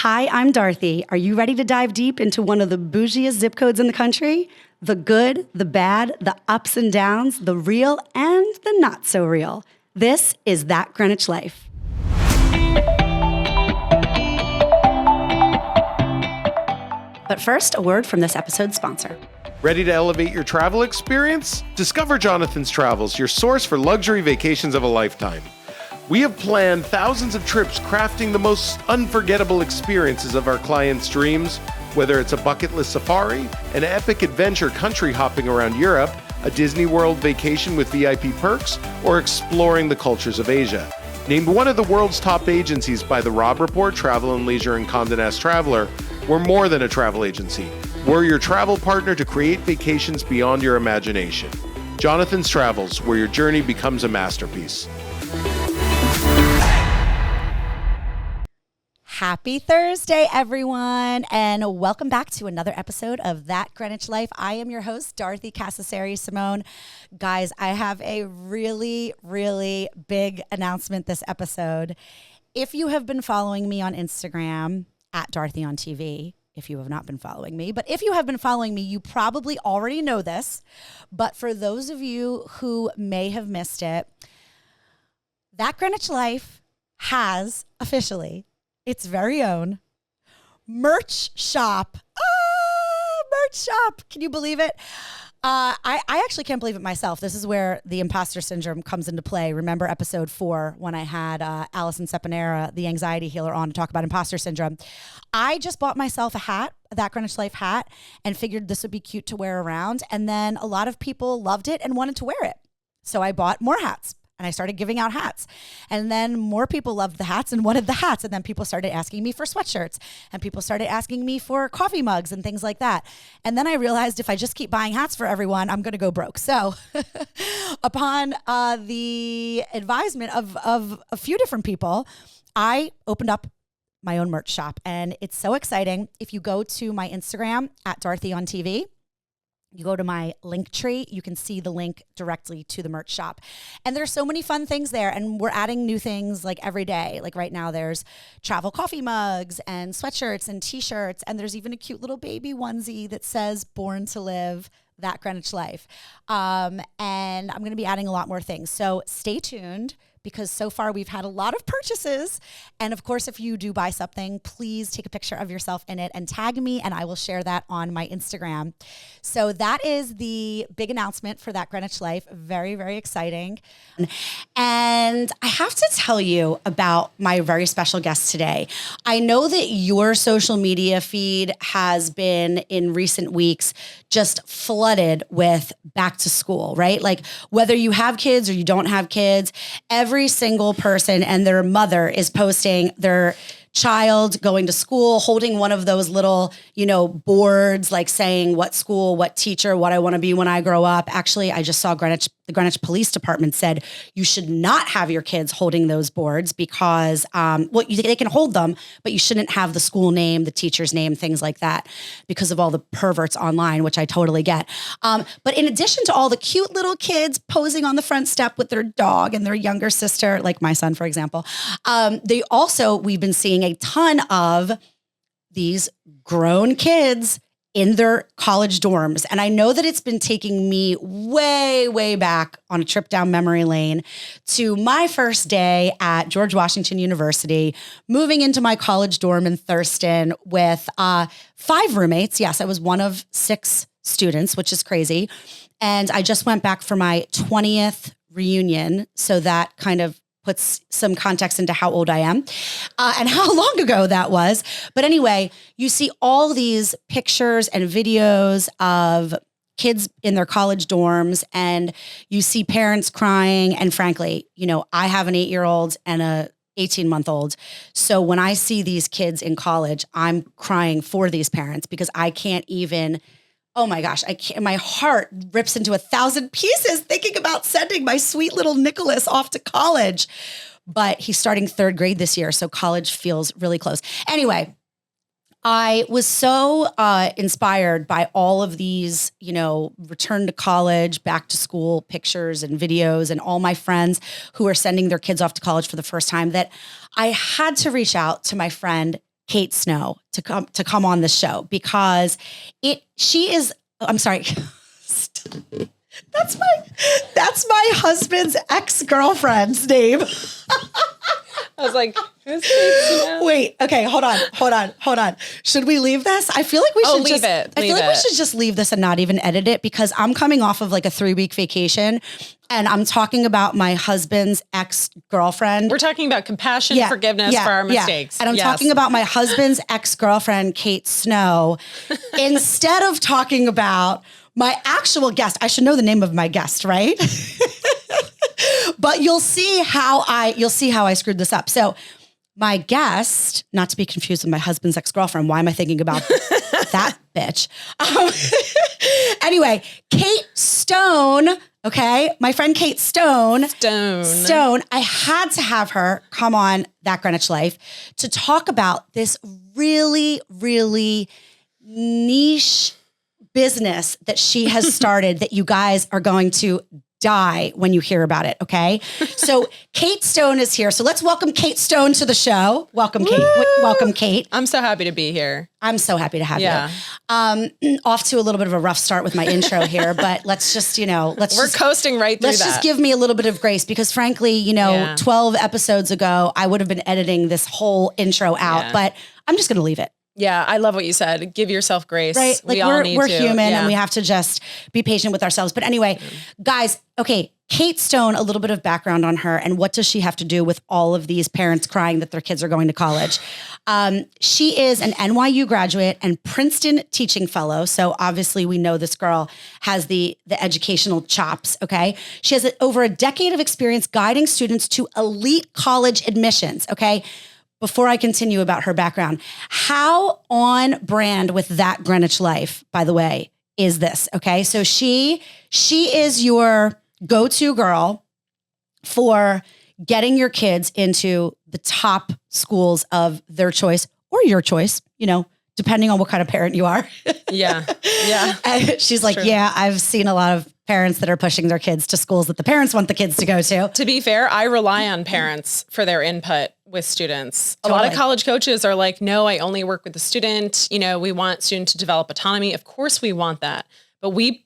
Hi, I'm Dorothy. Are you ready to dive deep into one of the bougiest zip codes in the country? The good, the bad, the ups and downs, the real and the not so real. This is That Greenwich Life. But first, a word from this episode's sponsor. Ready to elevate your travel experience? Discover Jonathan's Travels, your source for luxury vacations of a lifetime. We have planned thousands of trips crafting the most unforgettable experiences of our clients' dreams, whether it's a bucket list safari, an epic adventure country hopping around Europe, a Disney World vacation with VIP perks, or exploring the cultures of Asia. Named one of the world's top agencies by the Robb Report, Travel & Leisure, and Condé Nast Traveler, we're more than a travel agency. We're your travel partner to create vacations beyond your imagination. Jonathan's Travels, where your journey becomes a masterpiece. Happy Thursday, everyone, and welcome back to another episode of That Greenwich Life. I am your host, Dorothy Cascerceri Simone. Guys, I have a really, really big announcement this episode. If you have been following me on Instagram, at Dorothy on TV, if you have not been following me, but if you have been following me, you probably already know this. But for those of you who may have missed it, That Greenwich Life has officially its very own merch shop. Merch shop. Can you believe it? I actually can't believe it myself. This is where the imposter syndrome comes into play. Remember episode 4 when I had Allison Sepanera, the anxiety healer, on to talk about imposter syndrome. I just bought myself a hat, That Greenwich Life hat, and figured this would be cute to wear around. And then a lot of people loved it and wanted to wear it. So I bought more hats. And I started giving out hats. And then more people loved the hats and wanted the hats. And then people started asking me for sweatshirts. And people started asking me for coffee mugs and things like that. And then I realized if I just keep buying hats for everyone, I'm going to go broke. So upon the advisement of a few different people, I opened up my own merch shop. And it's so exciting. If you go to my Instagram, at Dorothy on TV, you go to my link tree, you can see the link directly to the merch shop. And there's so many fun things there. And we're adding new things like every day. Like right now there's travel coffee mugs and sweatshirts and t-shirts. And there's even a cute little baby onesie that says Born to Live, That Greenwich Life. And I'm going to be adding a lot more things. So stay tuned, because so far we've had a lot of purchases. And of course, if you do buy something, please take a picture of yourself in it and tag me, and I will share that on my Instagram. So that is the big announcement for That Greenwich Life. Very, very exciting. And I have to tell you about my very special guest today. I know that your social media feed has been in recent weeks just flooded with back to school, right? Like whether you have kids or you don't have kids, every single person and their mother is posting their child going to school, holding one of those little, boards, like saying what school, what teacher, what I want to be when I grow up. Actually, I just saw the Greenwich Police Department said you should not have your kids holding those boards because, they can hold them, but you shouldn't have the school name, the teacher's name, things like that, because of all the perverts online, which I totally get. But in addition to all the cute little kids posing on the front step with their dog and their younger sister, like my son, for example, we've been seeing a ton of these grown kids in their college dorms. And I know that it's been taking me way, way back on a trip down memory lane to my first day at George Washington University, moving into my college dorm in Thurston with 5 roommates. Yes, I was one of 6 students, which is crazy. And I just went back for my 20th reunion. So that kind of puts some context into how old I am and how long ago that was. But anyway, you see all these pictures and videos of kids in their college dorms, and you see parents crying. And frankly, I have an 8-year-old and a 18-month-old. So when I see these kids in college, I'm crying for these parents because I can't even, oh my gosh, my heart rips into 1,000 pieces thinking about sending my sweet little Nicholas off to college. But he's starting 3rd grade this year, so college feels really close. Anyway, I was so inspired by all of these, return to college, back to school pictures and videos and all my friends who are sending their kids off to college for the first time that I had to reach out to my friend Kate Snow to come on the show because I'm sorry. That's my husband's ex-girlfriend's name. I was like, who's Kate Snow? Wait, okay, hold on. Should we leave this? I feel like we should leave it. I feel like we should just leave this and not even edit it because I'm coming off of like a 3-week vacation and I'm talking about my husband's ex-girlfriend. We're talking about compassion, forgiveness for our mistakes. And I'm talking about my husband's ex-girlfriend, Kate Snow, instead of talking about my actual guest. I should know the name of my guest, right? But you'll see how I screwed this up. So my guest, not to be confused with my husband's ex-girlfriend. Why am I thinking about that bitch? Anyway, Kate Stone, okay? My friend Kate Stone. Stone. I had to have her come on That Greenwich Life to talk about this really, really niche business that she has started that you guys are going to die when you hear about it, okay? So Kate Stone is here. So let's welcome Kate Stone to the show. Welcome, Kate. Welcome, Kate. I'm so happy to be here. I'm so happy to have you. Off to a little bit of a rough start with my intro here, but let's just, we're coasting right through that. Let's just give me a little bit of grace because frankly, 12 episodes ago, I would have been editing this whole intro out, but I'm just going to leave it. Yeah, I love what you said. Give yourself grace. Right? Like we're human and we have to just be patient with ourselves. But anyway, guys, okay, Kate Stone, a little bit of background on her and what does she have to do with all of these parents crying that their kids are going to college? She is an NYU graduate and Princeton teaching fellow. So obviously we know this girl has the educational chops, okay? She has over a decade of experience guiding students to elite college admissions, okay? Before I continue about her background, how on brand with That Greenwich Life, by the way, is this? Okay. So she is your go-to girl for getting your kids into the top schools of their choice or your choice, depending on what kind of parent you are. Yeah. And she's like, yeah, I've seen a lot of parents that are pushing their kids to schools that the parents want the kids to go to. To be fair, I rely on parents for their input with students. A lot of college coaches are like, no, I only work with the student. We want student to develop autonomy. Of course we want that. But we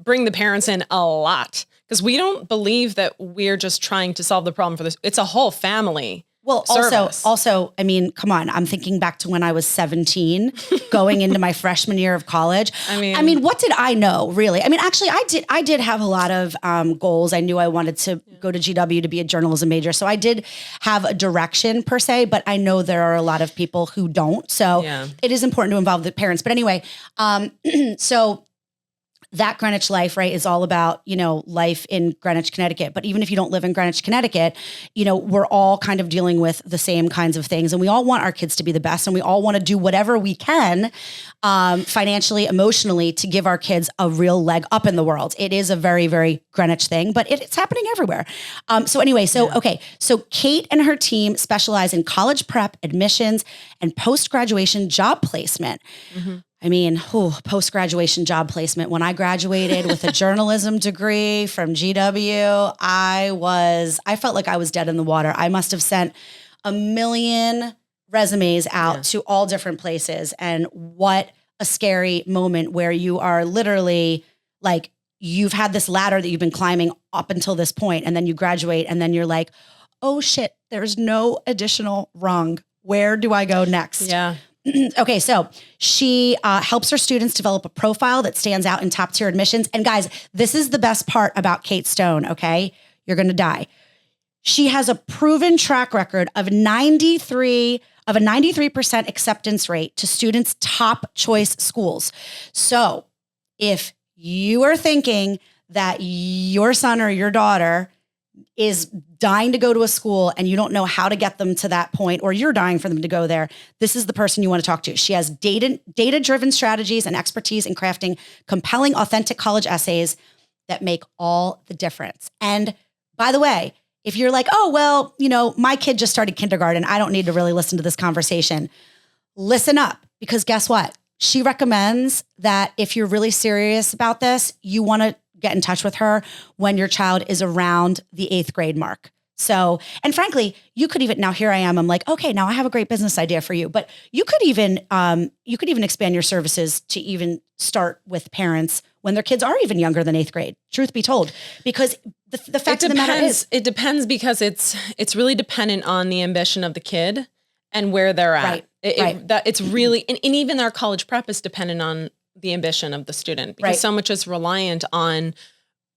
bring the parents in a lot because we don't believe that we're just trying to solve the problem for this. It's a whole family. Well, also, I mean, come on. I'm thinking back to when I was 17, going into my freshman year of college. I mean, what did I know, really? I mean, actually, I did have a lot of goals. I knew I wanted to go to GW to be a journalism major, so I did have a direction per se. But I know there are a lot of people who don't, so it is important to involve the parents. But anyway, so. That Greenwich Life, right, is all about, life in Greenwich, Connecticut. But even if you don't live in Greenwich, Connecticut, we're all kind of dealing with the same kinds of things. And we all want our kids to be the best. And we all want to do whatever we can financially, emotionally to give our kids a real leg up in the world. It is a very, very Greenwich thing, but it's happening everywhere. So Kate and her team specialize in college prep, admissions, and post-graduation job placement. Mm-hmm. I mean, post-graduation job placement. When I graduated with a journalism degree from GW, I felt like I was dead in the water. I must have sent 1 million resumes out to all different places. And what a scary moment where you are literally like, you've had this ladder that you've been climbing up until this point, and then you graduate and then you're like, oh shit, there's no additional rung. Where do I go next? Yeah. Okay, so she helps her students develop a profile that stands out in top tier admissions. And guys, this is the best part about Kate Stone, okay? You're going to die. She has a proven track record of a 93% acceptance rate to students' top choice schools. So if you are thinking that your son or your daughter is dying to go to a school and you don't know how to get them to that point, or you're dying for them to go there, this is the person you want to talk to. She has data-driven strategies and expertise in crafting compelling, authentic college essays that make all the difference. And by the way, if you're like, oh, well, my kid just started kindergarten, I don't need to really listen to this conversation. Listen up, because guess what? She recommends that if you're really serious about this, you want to get in touch with her when your child is around the 8th grade mark. So, and frankly, you could even, now here I am, I'm like, okay, now I have a great business idea for you, but you could even expand your services to even start with parents when their kids are even younger than 8th grade, truth be told, because the fact of the matter is, it depends because it's really dependent on the ambition of the kid and where they're at. Right. It's really, and even our college prep is dependent on the ambition of the student because so much is reliant on,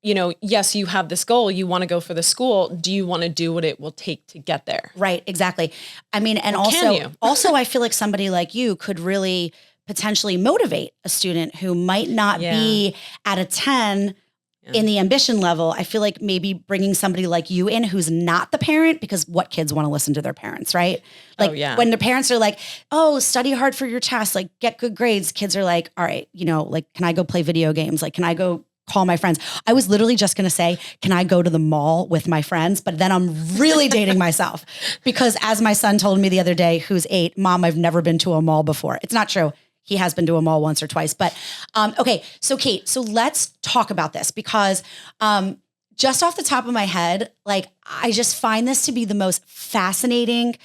yes, you have this goal, you want to go for the school. Do you want to do what it will take to get there? Right. Exactly. I mean, and also I feel like somebody like you could really potentially motivate a student who might not be at a 10 in the ambition level. I feel like maybe bringing somebody like you in who's not the parent, because what kids want to listen to their parents, right? Like when the parents are like, oh, study hard for your test, like get good grades. Kids are like, all right, like, can I go play video games? Like, can I go call my friends? I was literally just going to say, can I go to the mall with my friends? But then I'm really dating myself because as my son told me the other day, who's 8, Mom, I've never been to a mall before. It's not true. He has been to a mall once or twice, but okay. So Kate, so let's talk about this because just off the top of my head, like I just find this to be the most fascinating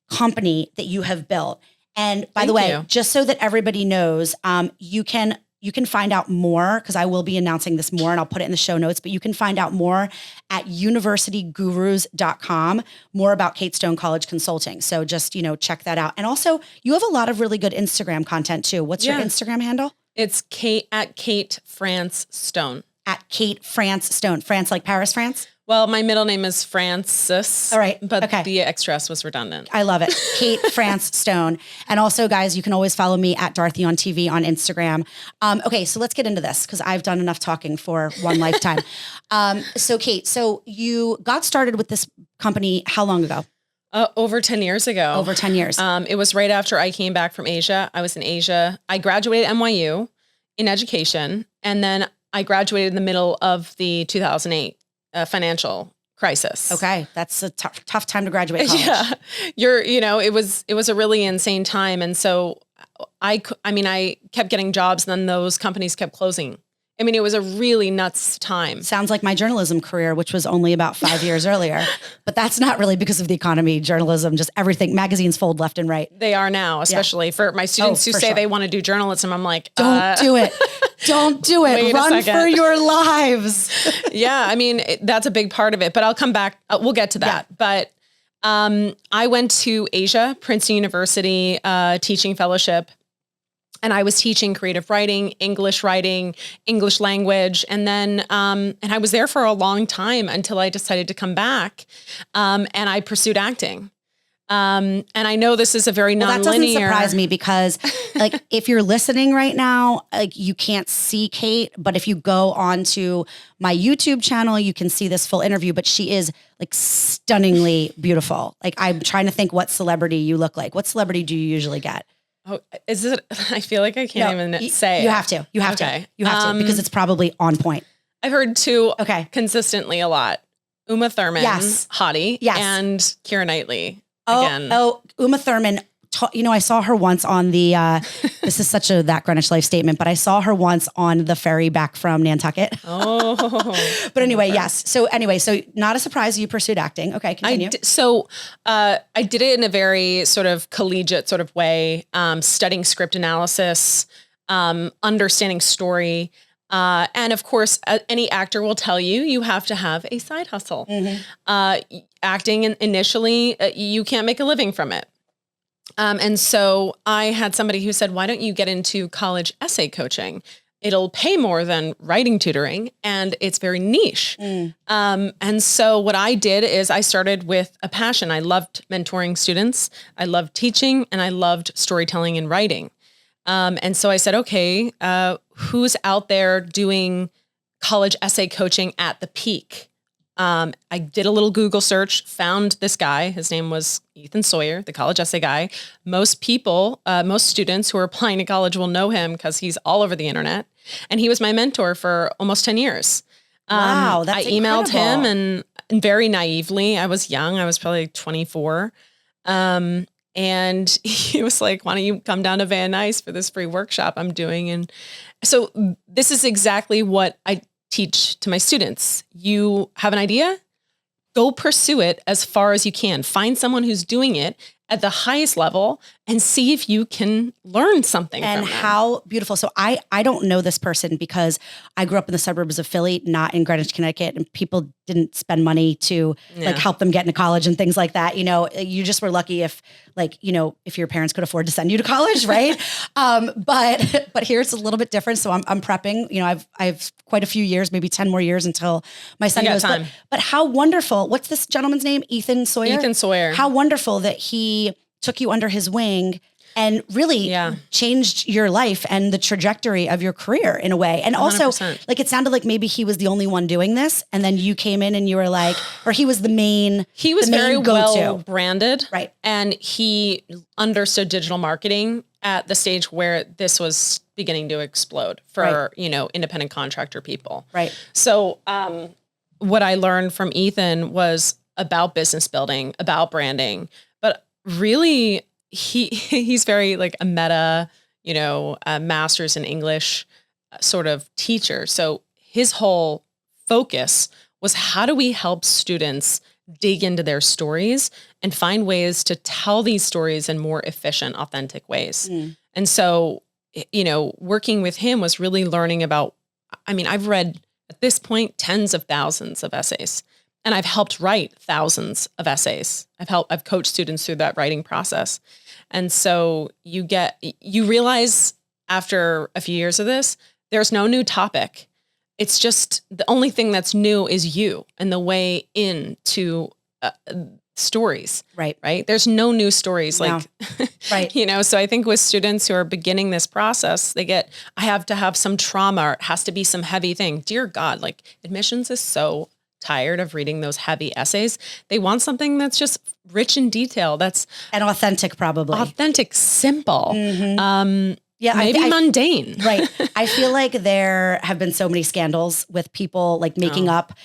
company that you have built. And by the way, just so that everybody knows, you can find out more because I will be announcing this more and I'll put it in the show notes, but you can find out more at universitygurus.com, more about Kate Stone College Consulting. So just, check that out. And also you have a lot of really good Instagram content too. What's your Instagram handle? It's Kate at Kate France Stone. At Kate France Stone. France like Paris, France? Well, my middle name is Francis. All right. But the extra S was redundant. I love it. Kate France Stone. And also, guys, you can always follow me at Dorothy on TV on Instagram. Okay, so let's get into this because I've done enough talking for one lifetime. So Kate, so you got started with this company how long ago? Over 10 years ago. Over 10 years. It was right after I came back from Asia. I was in Asia. I graduated NYU in education. And then I graduated in the middle of the 2008 financial crisis. Okay. That's a tough time to graduate college. Yeah. It was a really insane time. And so I kept getting jobs and then those companies kept closing. I mean, it was a really nuts time. Sounds like my journalism career, which was only about 5 years earlier, but that's not really because of the economy, journalism, just everything. Magazines fold left and right. They are now, especially for my students who say they want to do journalism. I'm like, don't do it. Don't do it. Run for your lives. Yeah. I mean, that's a big part of it, but I'll come back. We'll get to that. Yeah. But I went to Asia, Princeton University, teaching fellowship. And I was teaching creative writing, English language. And then, and I was there for a long time until I decided to come back. And I pursued acting. And I know this is a very nonlinear. That doesn't surprise me because like, if you're listening right now, like you can't see Kate, but if you go onto my YouTube channel, you can see this full interview, but she is like stunningly beautiful. Like I'm trying to think what celebrity you look like. What celebrity do you usually get? Oh, is it? I feel like I can't even say it. You have to. You have to because it's probably on point. I've heard two consistently a lot. Uma Thurman, hottie, and Keira Knightley. Again. Uma Thurman. I saw her once on the, this is such a That Greenwich Life statement, but I saw her once on the ferry back from Nantucket. Oh. But anyway, yes. So not a surprise you pursued acting. Okay, continue. I did it in a very sort of collegiate sort of way, studying script analysis, understanding story. And of course, any actor will tell you have to have a side hustle. Mm-hmm. Acting initially, you can't make a living from it. And so I had somebody who said, why don't you get into college essay coaching? It'll pay more than writing tutoring and it's very niche. And so what I did is I started with a passion. I loved mentoring students. I loved teaching and I loved storytelling and writing. And so I said, okay, who's out there doing college essay coaching at the peak? I did a little Google search, found this guy. His name was Ethan Sawyer, the college essay guy. Most students who are applying to college will know him because he's all over the internet. And he was my mentor for almost 10 years. Wow, that's emailed incredible. him and very naively, I was young. I was probably 24. And he was like, why don't you come down to Van Nuys for this free workshop I'm doing? And so this is exactly what I teach to my students. You have an idea, go pursue it as far as you can. Find someone who's doing it at the highest level and see if you can learn something And from them. how beautiful. So I don't know this person because I grew up in the suburbs of Philly, not in Greenwich, Connecticut, and people didn't spend money to like help them get into college and things like that. You know, you just were lucky if like, you know, if your parents could afford to send you to college, right? But here's a little bit different. So I'm prepping, you know, I've quite a few years, maybe 10 more years until my son goes. But how wonderful. What's this gentleman's name? Ethan Sawyer? Ethan Sawyer. How wonderful that he took you under his wing and really changed your life and the trajectory of your career in a way. And also 100%. like, it sounded like maybe he was the only one doing this. And then you came in and you were like, or he was the main, he was very well branded. Right. And he understood digital marketing at the stage where this was beginning to explode for, you know, independent contractor people. Right. So, what I learned from Ethan was about business building, about branding, but really he's very like a meta, you know, a master's in English sort of teacher. So his whole focus was how do we help students dig into their stories and find ways to tell these stories in more efficient, authentic ways. And so, you know, working with him was really learning about, I mean, I've read at this point, tens of thousands of essays. And I've helped write thousands of essays. I've coached students through that writing process. And so you realize after a few years of this, there's no new topic. It's just the only thing that's new is you and the way into stories. Right. Right. There's no new stories. No. Like, Right. You know, so I think with students who are beginning this process, I have to have some trauma, or it has to be some heavy thing. Dear God, like admissions is so tired of reading those heavy essays. They want something that's just rich in detail. That's and authentic, probably authentic, simple. Yeah, maybe mundane. Right. I feel like there have been so many scandals with people like making up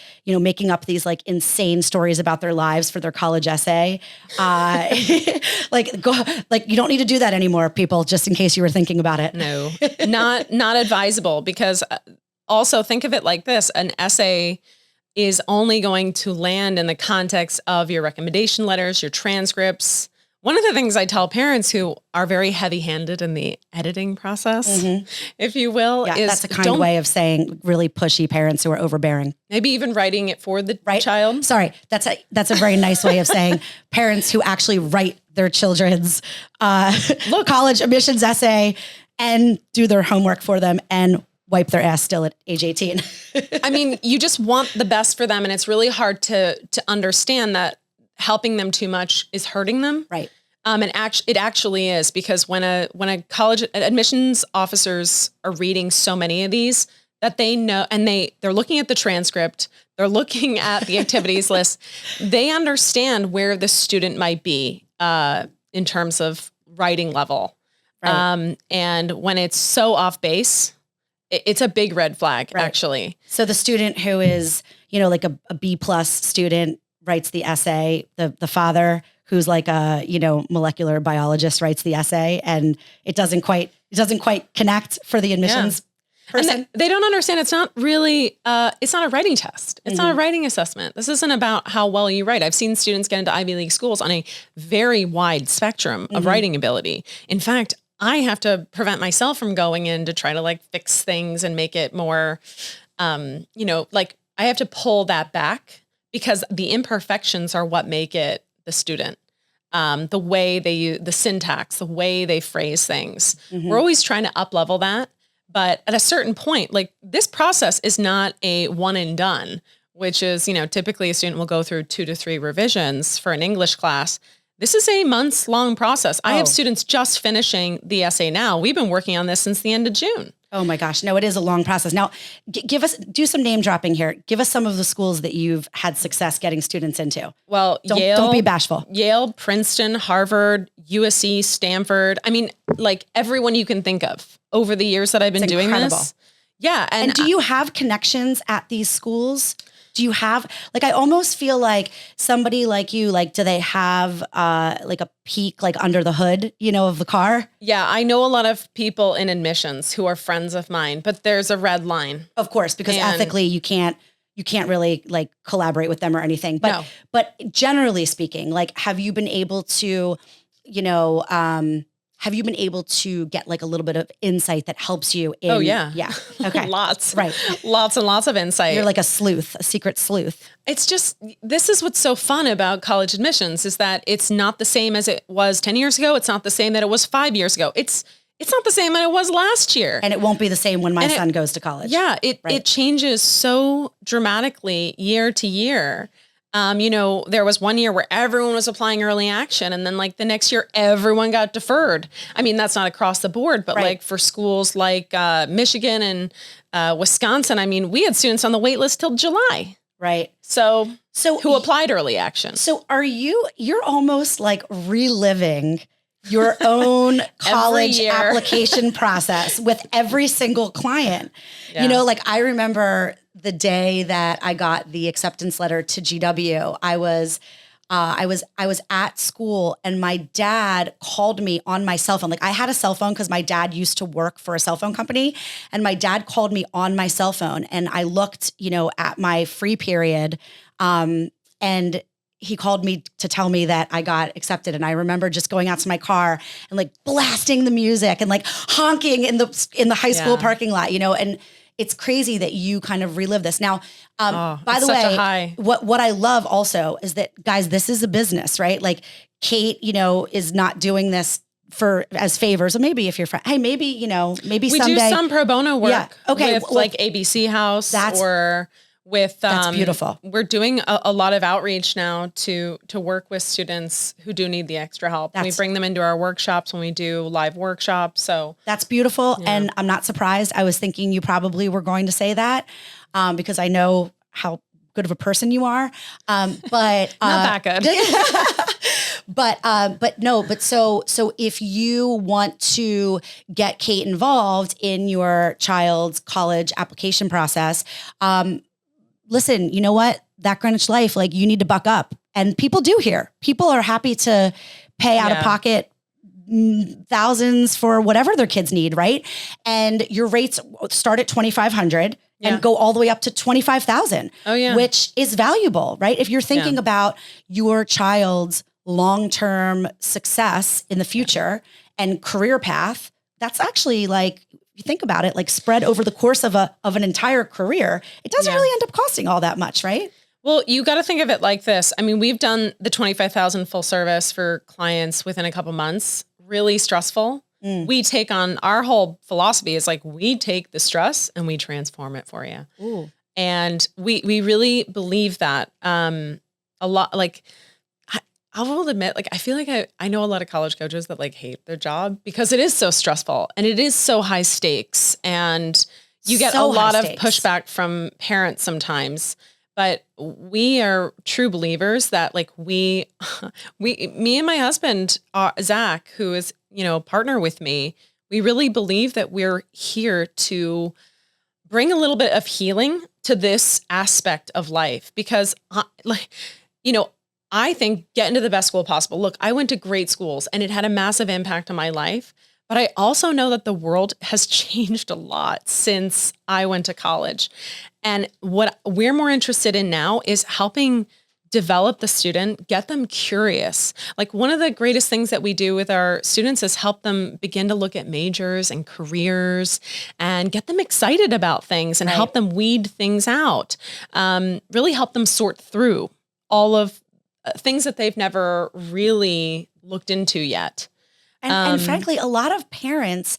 these like insane stories about their lives for their college essay. Like you don't need to do that anymore, people, just in case you were thinking about it. No, not advisable, because also think of it like this. An essay is only going to land in the context of your recommendation letters, your transcripts. One of the things I tell parents who are very heavy-handed in the editing process, if you will, is that's a kind way of saying really pushy parents who are overbearing. Maybe even writing it for the child. Sorry, that's a very nice way of saying parents who actually write their children's college admissions essay and do their homework for them and wipe their ass still at age 18. I mean, you just want the best for them, and it's really hard to understand that helping them too much is hurting them. Right. And it actually is, because when a college admissions officers are reading so many of these, that they know, and they're looking at the transcript, they're looking at the activities list, they understand where the student might be in terms of writing level. Right. And when it's so off base, it's a big red flag, actually. So the student who is, you know, like a B+ student writes the essay, the father who's like a, you know, molecular biologist writes the essay, and it doesn't quite connect for the admissions person. And they don't understand. It's not really, it's not a writing test. It's not a writing assessment. This isn't about how well you write. I've seen students get into Ivy League schools on a very wide spectrum of writing ability. In fact, I have to prevent myself from going in to try to like fix things and make it more, you know, like I have to pull that back, because the imperfections are what make it the student. The way they use the syntax, the way they phrase things. We're always trying to up level that. But at a certain point, like this process is not a one and done, which is, you know, typically a student will go through 2 to 3 revisions for an English class. This is a months-long process. I have students just finishing the essay now. We've been working on this since the end of June. Oh my gosh. No, it is a long process. Now, do some name dropping here. Give us some of the schools that you've had success getting students into. Well, don't be bashful. Yale, Princeton, Harvard, USC, Stanford. I mean, like everyone you can think of over the years that I've been doing this. Yeah. And do you have connections at these schools? Do you have, like, I almost feel like somebody like you, like, do they have like a peek, like under the hood, you know, of the car? Yeah. I know a lot of people in admissions who are friends of mine, but there's a red line. Of course, because ethically you can't you can't really like collaborate with them or anything. But No. but generally speaking, like, have you been able to, you know, have you been able to get like a little bit of insight that helps you in? Oh, yeah. Yeah. Okay. Lots. Right. Lots and lots of insight. You're like a sleuth, a secret sleuth. It's just, this is what's so fun about college admissions is that it's not the same as it was 10 years ago. It's not the same that it was 5 years ago. It's not the same that it was last year. And it won't be the same when my son goes to college. Yeah. It changes so dramatically year to year. You know, there was one year where everyone was applying early action, and then like the next year, everyone got deferred. I mean, that's not across the board, but like for schools like Michigan and Wisconsin, I mean, we had students on the wait list till July. Right. So who applied early action. So you're almost like reliving your own college application process with every single client. Yeah. You know, like I remember the day that I got the acceptance letter to GW. I was at school and my dad called me on my cell phone. Like I had a cell phone because my dad used to work for a cell phone company, and my dad called me on my cell phone, and I looked, you know, at my free period, and he called me to tell me that I got accepted. And I remember just going out to my car and like blasting the music and like honking in the high school parking lot, you know, and it's crazy that you kind of relive this. Now, by the way, what I love also is that, guys, this is a business, right? Like Kate, you know, is not doing this as favors. Or maybe if you're friend, hey, maybe, you know, maybe we someday. do some pro bono work. Yeah. Okay. With like ABC House or with, that's beautiful. We're doing a lot of outreach now to work with students who do need the extra help. We bring them into our workshops when we do live workshops. So that's beautiful. Yeah. And I'm not surprised. I was thinking you probably were going to say that because I know how good of a person you are. But not that good. But so if you want to get Kate involved in your child's college application process, listen, you know what? That Greenwich Life, like you need to buck up. And people do here. People are happy to pay out of pocket thousands for whatever their kids need, right? And your rates start at $2,500 and go all the way up to $25,000. Oh yeah, which is valuable, right? If you're thinking about your child's long-term success in the future and career path, that's actually like, you think about it, like spread over the course of an entire career, it doesn't really end up costing all that much, right? Well, you got to think of it like this. I mean, we've done the 25,000 full service for clients within a couple months. Really stressful. We take on, our whole philosophy is like, we take the stress and we transform it for you. Ooh. And we really believe that a lot. Like I will admit, like, I feel like I know a lot of college coaches that like hate their job because it is so stressful and it is so high stakes, and you get a lot of pushback from parents sometimes. But we are true believers that like me and my husband, Zach, who is, you know, partner with me, we really believe that we're here to bring a little bit of healing to this aspect of life because, like, you know, I think get into the best school possible. Look, I went to great schools and it had a massive impact on my life, but I also know that the world has changed a lot since I went to college. And what we're more interested in now is helping develop the student, get them curious. Like one of the greatest things that we do with our students is help them begin to look at majors and careers and get them excited about things and help them weed things out. Really help them sort through all of things that they've never really looked into yet. And frankly, a lot of parents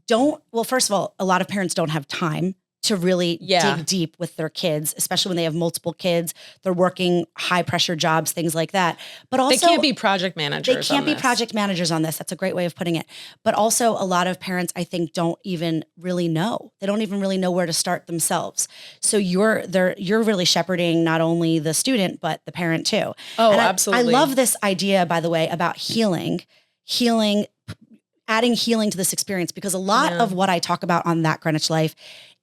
first of all, a lot of parents don't have time to really dig deep with their kids, especially when they have multiple kids. They're working high pressure jobs, things like that. But also they can't be project managers. Project managers on this. That's a great way of putting it. But also a lot of parents, I think, don't even really know. They don't even really know where to start themselves. So you're really shepherding not only the student, but the parent too. Oh, and absolutely. I love this idea, by the way, about healing, adding healing to this experience, because a lot of what I talk about on That Greenwich Life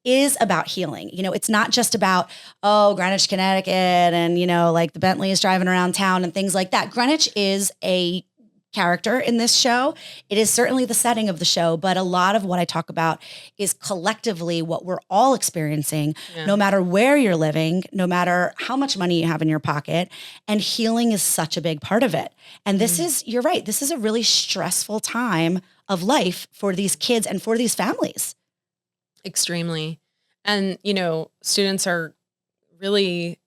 is about healing. You know, it's not just about, Greenwich, Connecticut, and, you know, like the Bentley is driving around town and things like that. Greenwich is a character in this show. It is certainly the setting of the show, but a lot of what I talk about is collectively what we're all experiencing, no matter where you're living, no matter how much money you have in your pocket. And healing is such a big part of it. And this is, you're right, this is a really stressful time of life for these kids and for these families. Extremely. And, students are really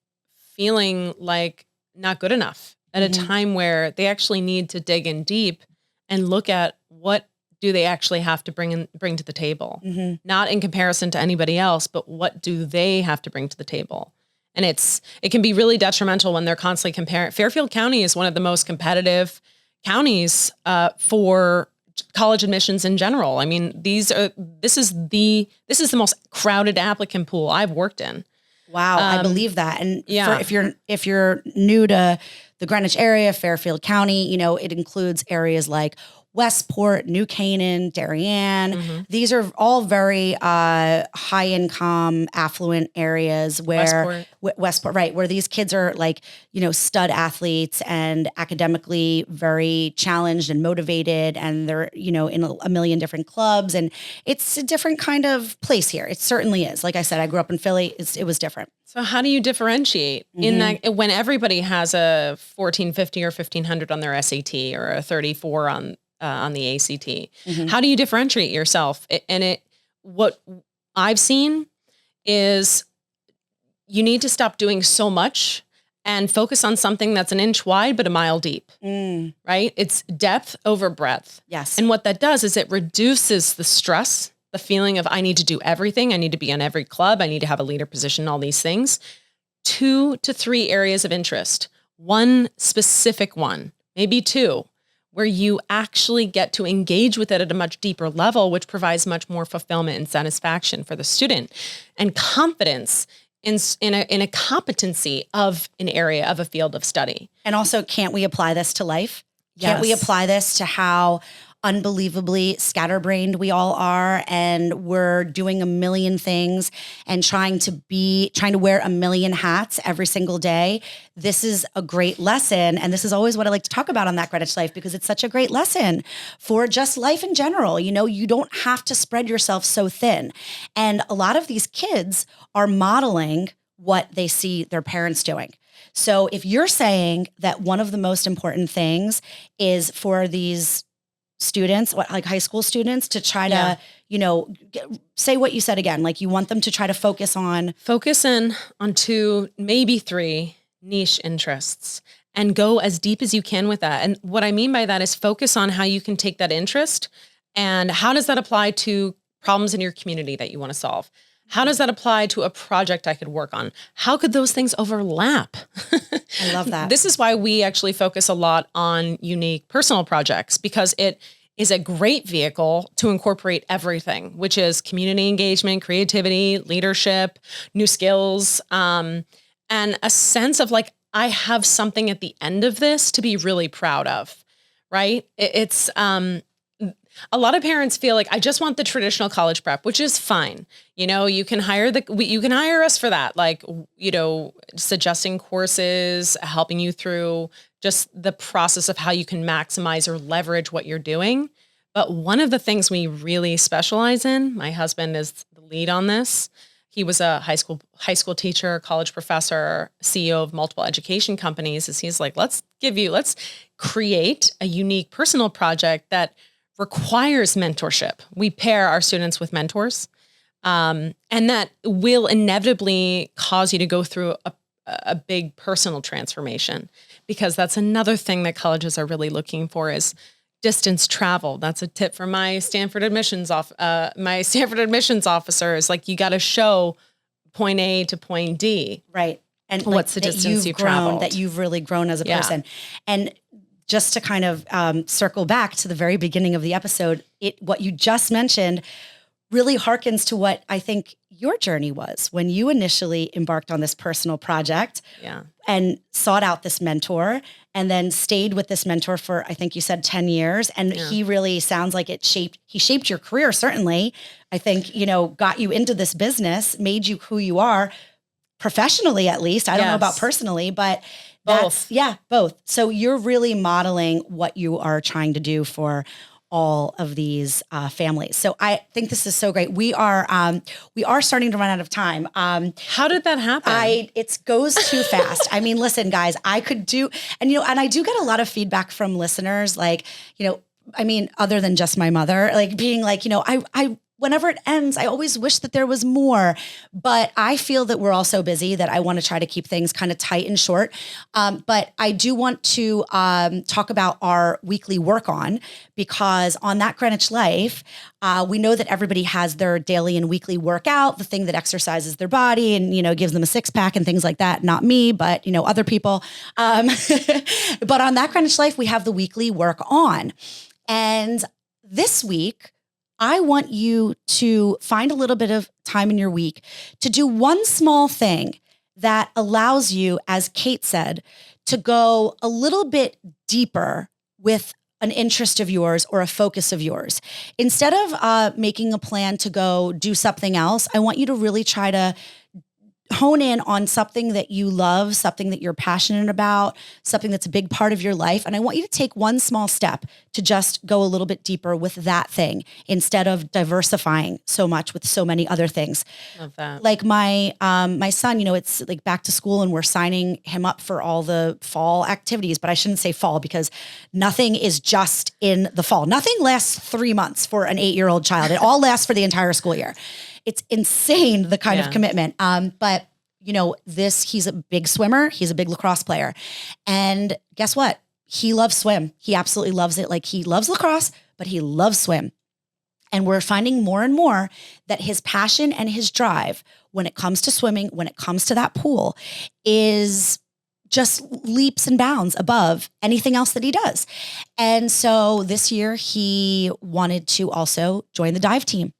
feeling like not good enough at a time where they actually need to dig in deep and look at what do they actually have to bring to the table, not in comparison to anybody else, but what do they have to bring to the table? And it can be really detrimental when they're constantly comparing. Fairfield County is one of the most competitive counties for college admissions in general. I mean, this is the most crowded applicant pool I've worked in. Wow, I believe that. And if you're new to the Greenwich area, Fairfield County, it includes areas like Westport, New Canaan, Darien. These are all very high income, affluent areas where Westport, right, where these kids are like, stud athletes and academically very challenged and motivated, and they're, in a million different clubs, and it's a different kind of place here. It certainly is. Like I said, I grew up in Philly. It was different. So how do you differentiate in that when everybody has a 1450 or 1500 on their SAT or a 34 on the ACT? How do you differentiate yourself? What I've seen is you need to stop doing so much and focus on something that's an inch wide but a mile deep, right? It's depth over breadth. Yes. And what that does is it reduces the stress, the feeling of I need to do everything. I need to be on every club. I need to have a leader position, all these things. 2 to 3 areas of interest, one specific one, maybe 2, where you actually get to engage with it at a much deeper level, which provides much more fulfillment and satisfaction for the student and confidence in a competency of an area of a field of study. And also, can't we apply this to life? Can't we apply this to how unbelievably scatterbrained we all are, and we're doing a million things and trying to wear a million hats every single day? This is a great lesson. And this is always what I like to talk about on That Greenwich Life, because it's such a great lesson for just life in general. You don't have to spread yourself so thin. And a lot of these kids are modeling what they see their parents doing. So if you're saying that one of the most important things is for these students, like high school students, to try to, say what you said again, like you want them to try to focus in on 2, maybe 3 niche interests and go as deep as you can with that. And what I mean by that is focus on how you can take that interest and how does that apply to problems in your community that you want to solve? How does that apply to a project I could work on? How could those things overlap? I love that. This is why we actually focus a lot on unique personal projects, because it is a great vehicle to incorporate everything, which is community engagement, creativity, leadership, new skills, and a sense of like, I have something at the end of this to be really proud of, right? It's a lot of parents feel like I just want the traditional college prep, which is fine. You can hire us for that. Like, suggesting courses, helping you through just the process of how you can maximize or leverage what you're doing. But one of the things we really specialize in, my husband is the lead on this. He was a high school teacher, college professor, CEO of multiple education companies. Is he's like, let's create a unique personal project that requires mentorship. We pair our students with mentors, and that will inevitably cause you to go through a big personal transformation, because that's another thing that colleges are really looking for is distance travel. That's a tip from my Stanford admissions officer is like, you got to show point A to point D. Right. And what's the distance you've traveled? That you've really grown as a person. And just to kind of circle back to the very beginning of the episode, what you just mentioned really harkens to what I think your journey was when you initially embarked on this personal project and sought out this mentor, and then stayed with this mentor for, I think you said 10 years. And he really sounds like he shaped your career, certainly. I think, got you into this business, made you who you are professionally, at least. I don't know about personally, but Both. Yeah, both. So you're really modeling what you are trying to do for all of these families. So I think this is so great. We are starting to run out of time. How did that happen? It goes too fast. I mean, listen, guys, I could do, and I do get a lot of feedback from listeners, like, I mean, other than just my mother, like being like, I whenever it ends, I always wish that there was more, but I feel that we're all so busy that I want to try to keep things kind of tight and short. But I do want to talk about our weekly work on, because on That Greenwich Life, we know that everybody has their daily and weekly workout, the thing that exercises their body and, gives them a six pack and things like that. Not me, but, other people. But on That Greenwich Life, we have the weekly work on. And this week, I want you to find a little bit of time in your week to do one small thing that allows you, as Kate said, to go a little bit deeper with an interest of yours or a focus of yours. Instead of making a plan to go do something else, I want you to really try to hone in on something that you love, something that you're passionate about, something that's a big part of your life. And I want you to take one small step to just go a little bit deeper with that thing instead of diversifying so much with so many other things. Love that. Like my son, it's like back to school and we're signing him up for all the fall activities, but I shouldn't say fall because nothing is just in the fall. Nothing lasts 3 months for an 8-year-old child. It all lasts for the entire school year. It's insane, the kind of commitment. But he's a big swimmer. He's a big lacrosse player. And guess what? He loves swim. He absolutely loves it. Like, he loves lacrosse, but he loves swim. And we're finding more and more that his passion and his drive when it comes to swimming, when it comes to that pool, is just leaps and bounds above anything else that he does. And so this year he wanted to also join the dive team.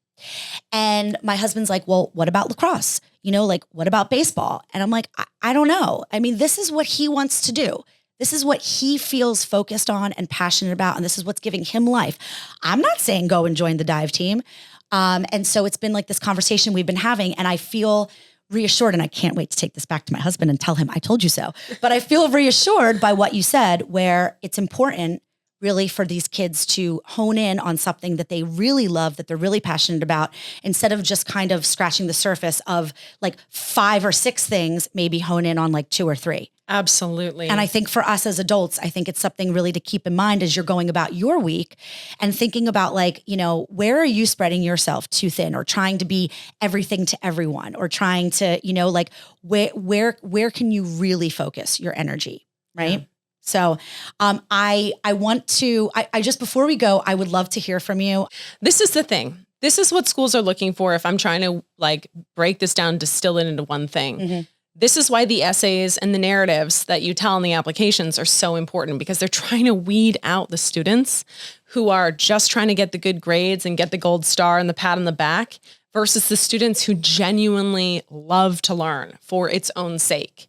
And my husband's like, well, what about lacrosse? What about baseball? And I'm like, I don't know. I mean, this is what he wants to do. This is what he feels focused on and passionate about. And this is what's giving him life. I'm not saying go and join the dive team. And so it's been like this conversation we've been having, and I feel reassured, and I can't wait to take this back to my husband and tell him I told you so. But I feel reassured by what you said, where it's important really for these kids to hone in on something that they really love, that they're really passionate about, instead of just kind of scratching the surface of like 5 or 6 things, maybe hone in on like 2 or 3. Absolutely. And I think for us as adults, I think it's something really to keep in mind as you're going about your week and thinking about like, where are you spreading yourself too thin or trying to be everything to everyone, or trying to, like where can you really focus your energy? Right. Yeah. So I want to, I just, before we go, I would love to hear from you. This is the thing. This is what schools are looking for. If I'm trying to like break this down, distill it into one thing. Mm-hmm. This is why the essays and the narratives that you tell in the applications are so important, because they're trying to weed out the students who are just trying to get the good grades and get the gold star and the pat on the back, versus the students who genuinely love to learn for its own sake.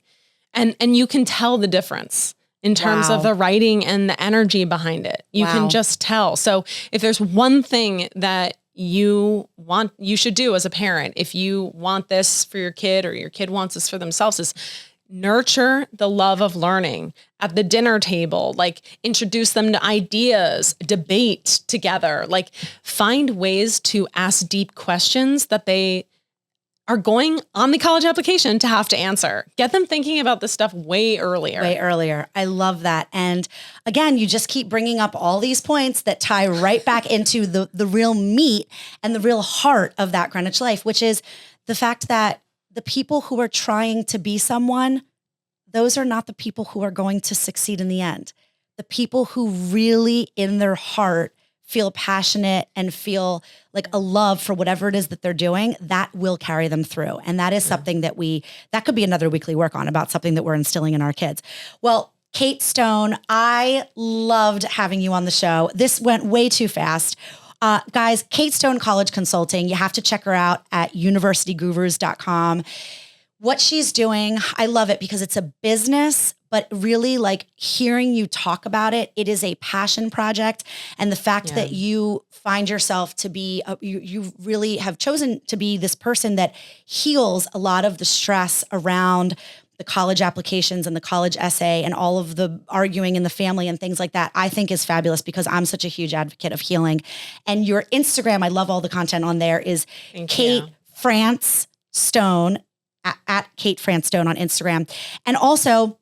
And you can tell the difference in terms of the writing and the energy behind it. You can just tell. So if there's one thing that you should do as a parent, if you want this for your kid or your kid wants this for themselves, is nurture the love of learning at the dinner table, like introduce them to ideas, debate together, like find ways to ask deep questions that they are going on the college application to have to answer. Get them thinking about this stuff way earlier. Way earlier. I love that. And again, you just keep bringing up all these points that tie right back into the real meat and the real heart of That Greenwich Life, which is the fact that the people who are trying to be someone, those are not the people who are going to succeed in the end. The people who really in their heart feel passionate and feel like a love for whatever it is that they're doing, that will carry them through. And that is something that that could be another weekly work on, about something that we're instilling in our kids. Well, Kate Stone, I loved having you on the show. This went way too fast. Guys, Kate Stone College Consulting, you have to check her out at universitygurus.com. What she's doing, I love it because it's a business, but really like hearing you talk about it, it is a passion project. And the fact that you find yourself to be, you really have chosen to be this person that heals a lot of the stress around the college applications and the college essay and all of the arguing in the family and things like that, I think is fabulous because I'm such a huge advocate of healing. And your Instagram, I love all the content on there, is Kate France Stone at Kate France Stone on Instagram. And also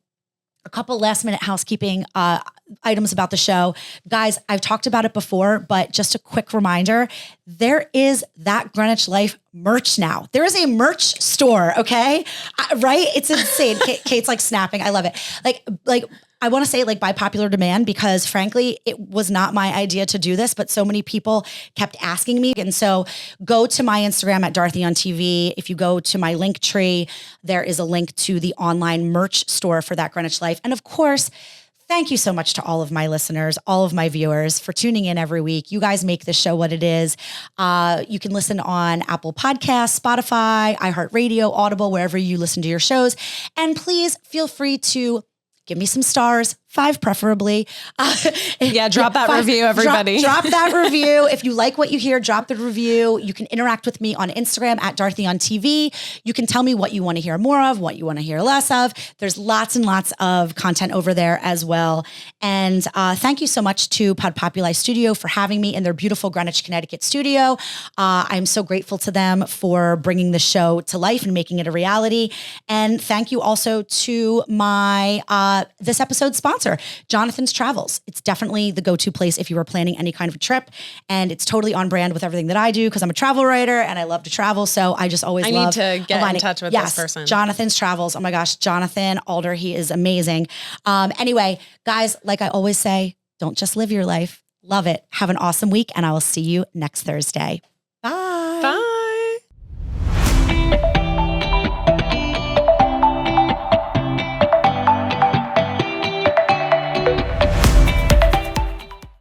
a couple last minute housekeeping items about the show. Guys, I've talked about it before, but just a quick reminder, there is That Greenwich Life merch now. There is a merch store, okay? Right? It's insane. Kate's like snapping. I love it. Like I want to say like by popular demand, because frankly, it was not my idea to do this, but so many people kept asking me. And so go to my Instagram at Dorothy on TV. If you go to my link tree, there is a link to the online merch store for That Greenwich Life. And of course, thank you so much to all of my listeners, all of my viewers for tuning in every week. You guys make this show what it is. You can listen on Apple Podcasts, Spotify, iHeartRadio, Audible, wherever you listen to your shows. And please feel free to give me some stars, 5 preferably. Drop that review, everybody. Drop that review. If you like what you hear, drop the review. You can interact with me on Instagram at Dorothy on TV. You can tell me what you want to hear more of, what you want to hear less of. There's lots and lots of content over there as well. And thank you so much to Podpopuli Studio for having me in their beautiful Greenwich, Connecticut studio. I'm so grateful to them for bringing the show to life and making it a reality. And thank you also to my this episode's sponsor, Jonathan's Travels. It's definitely the go-to place if you are planning any kind of a trip, and it's totally on brand with everything that I do because I'm a travel writer and I love to travel. So I just always love need to get in touch with this person. Jonathan's Travels. Oh my gosh, Jonathan Alder, he is amazing. Anyway, guys, like I always say, don't just live your life, love it. Have an awesome week, and I will see you next Thursday. Bye.